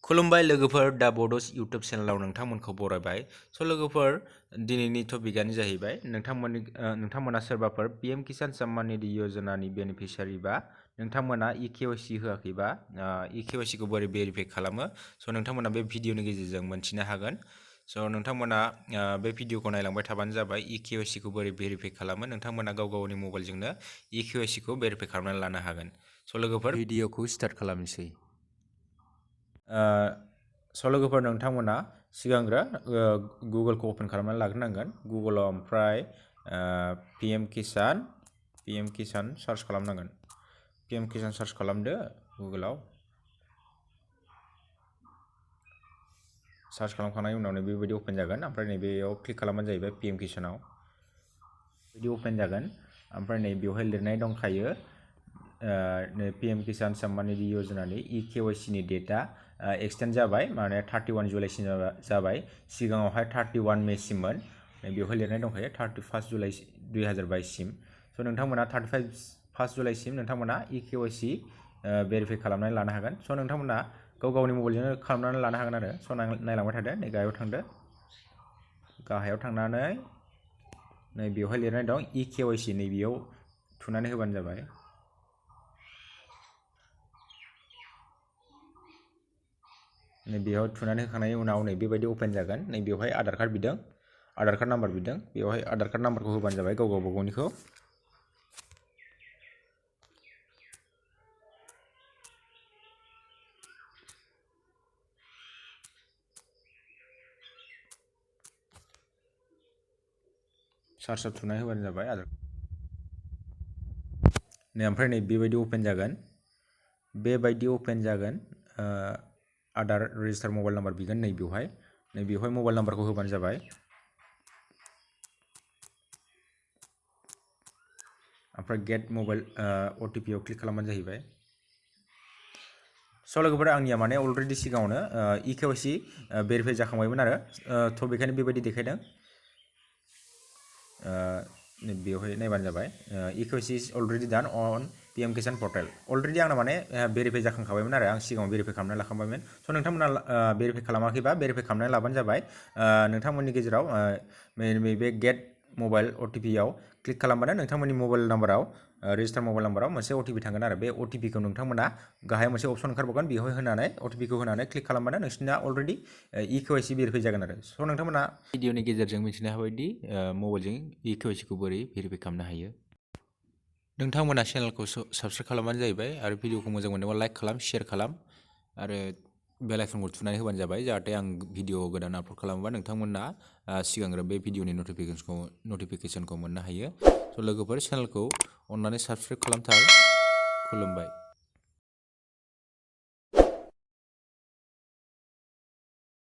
खुलुमबाय लोगोफोर दा बड'स इउट्युब चेनेलाव नोंथांमोनखौ बरायबाय। लोगोफोर दिनैनि टपिकआनो जाहैबाय नोंथांमोना सोरबाफोर पीएम किसान सम्मान निधि योजनानि बेनिफिशियारि बा नोंथांमोना e-kyc होआखैबा e-kyc खौ बोरै भेरिफाइ खालामो नोंथांमोना बे भिडिअनि गेजेरजों मोनथिनो हागोन। नोंथांमोना बे भिडिअखौ नायलांबाय थाबानो जाबाय e-kyc खौ बोरै भेरिफाइ खालामो नोंथांमोना गावनि मबाइलजोंनो e-kyc खौ भेरिफाइ खालामनानै लानो हागोन। लोगोफोर भिडिअखौ स्टार्ट खालामनोसै। लोगोफोर नोंथांमोना सिगांग्रो गुगोलखौ ओपन खालामनानै लाग्रोनांगोन। गुगोलाव ओमफ्राय पीएम किसान सार्च खालामनांगोन। पीएम किसान सार्च खालामदो गुगोलाव। सार्च खालामखांनायनि उनाव बेबायदि ओपन जागोन। ओमफ्राय नैबेयाव क्लिक खालामबानो जाहैबाय पीएम किसानाव बिदि ओपन जागोन। ओमफ्राय बेवहाय लिरनाय दंखायो पीएम किसान सम्मान निधि योजनानि e-kyc नि डेटआ एक्सटेन्ड जाबाय, माने 31 जुलाइसिम जाबाय। सिगाङावहाय 31 मे सिममोन। बेवहाय लिरनाय दंखायो 31 जुलाइ 2022 सिम। नोंथांमोना 31 जुलाइसिम नोंथांमोना e-kyc भेरिफाइ खालामनानै लानो हागोन। नोंथांमोना गावनि मबाइलजोंनो खालामनानै लानो हागोन आरो। नायलांबाय थादो। नै गाहायाव थांदो। गाहायाव थांनानै नै बेवहाय लिरनाय दं e-kyc, नैबेयाव थुनानै होबानो जाबाय। बेयाव थुनानै होखांनायनि उनाव बेबायदि ओपन जागोन। बेवहाय आधार कार्ड बिदों, आधार कार्ड नाम्बार बिदों। बेवहाय आधार कार्ड नाम्बारखौ होबानो जाबाय गावबा गावनिखौ। सार्चआव थुनानै होबानो जाबाय आधार। ओमफ्राय बेबायदि ओपन जागोन। आधार रेजिस्टार मबाइल नाम्बार बिगोन। बेवहाय मबाइल नाम्बारखौ होबानो जाबाय। ओमफ्राय गेट मबाइल OTP आव क्लिक खालामबानो जाहैबाय। लोगोफोर आंनिया माने अलरेडि सिगाङावनो e-kyc भेरिफाइ जाखांबायमोन आरो। बेखायनो बेबायदि देखायदों। बेवहाय नायबानो जाबाय e-kyc इज अलरेडि डान अन पीएम किसान पर्टेल। अलरेडि आंना माने भेरिफाइ जाखांखाबायमोन आरो। आं सिगाङाव भेरिफाइ खालामनानै लाखांबायमोन। नोंथांमोना भेरिफाइ खालामाखैबा भेरिफाइ खालामनानै लाबानो जाबाय। नोंथांमोननि गेजेराव बे गेट मबाइल OTP आव क्लिक खालामबानो नोंथांमोननि मबाइल नाम्बाराव रेजिस्टार मबाइल नाम्बाराव मोनसे OTP थांगोन आरो। बे OTP खौ नोंथांमोना गाहायाव मोनसे अपसन ओंखारबावगोन। बेवहाय होनानै OTP खौ होनानै क्लिक खालामबानो नोंसिना अलरेडि e-kyc भेरिफाइ जागोन आरो। नोंथांमोना भिडिअनि गेजेरजों मिथिनो हाबायदि मबाइलजों e-kyc खौ बोरै भेरिफाइ खालामनो हायो। नोंथांमोना चेनेलखौ साबस्क्राइब खालामबानो जाहैबाय आरो भिडिअखौ मोजां मोनोबा लाइक खालाम, शेयार खालाम आरो बेल आइकनखौ थुनानै होबानो जाबाय, जाहाथे आं भिडिअ गोदान आपल'ड खालामोबा नोंथांमोना सिगांग्रो बे भिडिअनि नटिफिकेसनखौ मोननो हायो। लोगोफोर चेनेलखौ अननानै साबस्क्राइब खालामथार। खुलुमबाय।